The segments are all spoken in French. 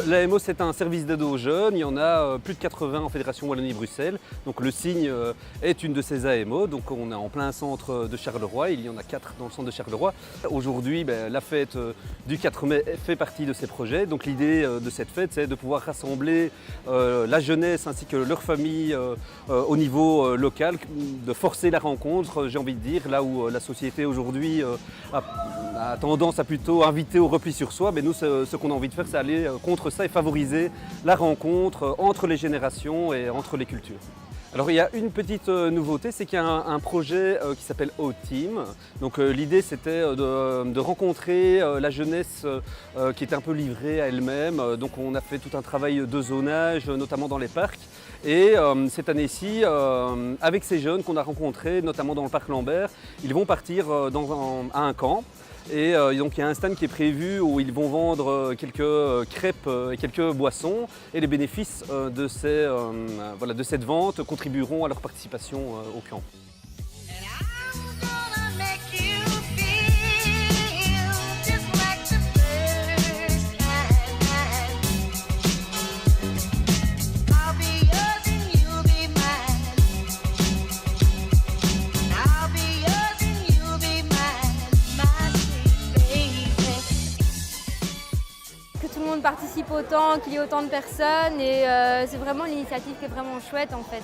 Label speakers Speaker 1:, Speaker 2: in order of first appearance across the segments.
Speaker 1: L'AMO, c'est un service d'aide aux jeunes. Il y en a plus de 80 en Fédération Wallonie-Bruxelles. Donc le Cygne est une de ces AMO. Donc on est en plein centre de Charleroi. Il y en a 4 dans le centre de Charleroi. Aujourd'hui, la fête du 4 mai fait partie de ces projets. Donc l'idée de cette fête, c'est de pouvoir rassembler la jeunesse ainsi que leurs familles au niveau local, de forcer la rencontre, j'ai envie de dire, là où la société aujourd'hui a tendance à plutôt inviter au repli sur soi. Mais nous, ce qu'on a envie de faire, c'est aller contre ça et favoriser la rencontre entre les générations et entre les cultures. Alors il y a une petite nouveauté, c'est qu'il y a un projet qui s'appelle O-Team. Donc l'idée c'était de rencontrer la jeunesse qui est un peu livrée à elle-même. Donc on a fait tout un travail de zonage, notamment dans les parcs. Et cette année-ci, avec ces jeunes qu'on a rencontrés, notamment dans le parc Lambert, ils vont partir à un camp. Et donc il y a un stand qui est prévu où ils vont vendre quelques crêpes et quelques boissons. Et les bénéfices de cette vente contribueront à leur participation au camp.
Speaker 2: Tout le monde participe autant, qu'il y ait autant de personnes et c'est vraiment l'initiative qui est vraiment chouette en fait,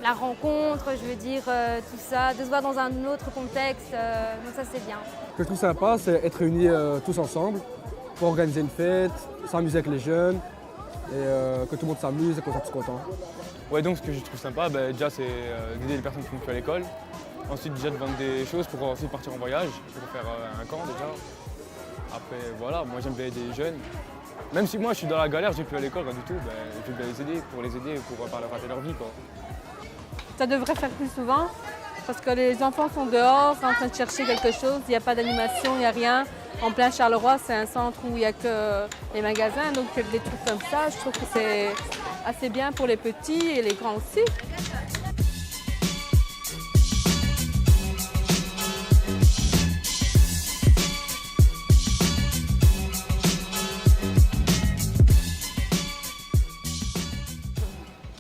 Speaker 2: la rencontre, je veux dire, tout ça, de se voir dans un autre contexte, donc ça c'est bien.
Speaker 3: Ce que je trouve sympa, c'est être réunis tous ensemble pour organiser une fête, s'amuser avec les jeunes et que tout le monde s'amuse et qu'on soit tous contents.
Speaker 4: Ouais, donc ce que je trouve sympa, déjà c'est d'aider les personnes qui font plus à l'école, ensuite déjà de vendre des choses pour ensuite partir en voyage, pour faire un camp déjà. Après voilà, moi j'aime bien aider les jeunes. Même si moi je suis dans la galère, j'ai plus à l'école, rien du tout, je vais bien les aider pour rater leur vie, quoi.
Speaker 5: Ça devrait faire plus souvent parce que les enfants sont dehors, sont en train de chercher quelque chose, il n'y a pas d'animation, il n'y a rien. En plein Charleroi, c'est un centre où il n'y a que les magasins, donc des trucs comme ça, je trouve que c'est assez bien pour les petits et les grands aussi.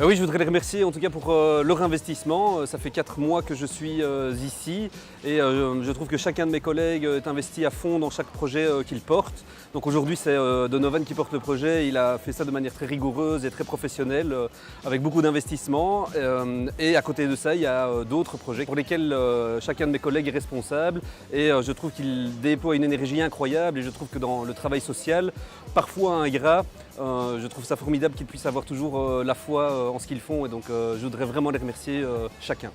Speaker 1: Oui, je voudrais les remercier en tout cas pour leur investissement. Ça fait 4 mois que je suis ici et je trouve que chacun de mes collègues est investi à fond dans chaque projet qu'il porte. Donc aujourd'hui c'est Donovan qui porte le projet, il a fait ça de manière très rigoureuse et très professionnelle avec beaucoup d'investissement. Et à côté de ça, il y a d'autres projets pour lesquels chacun de mes collègues est responsable et je trouve qu'il déploie une énergie incroyable et je trouve que dans le travail social, parfois ingrat, je trouve ça formidable qu'ils puissent avoir toujours la foi en ce qu'ils font et donc je voudrais vraiment les remercier chacun.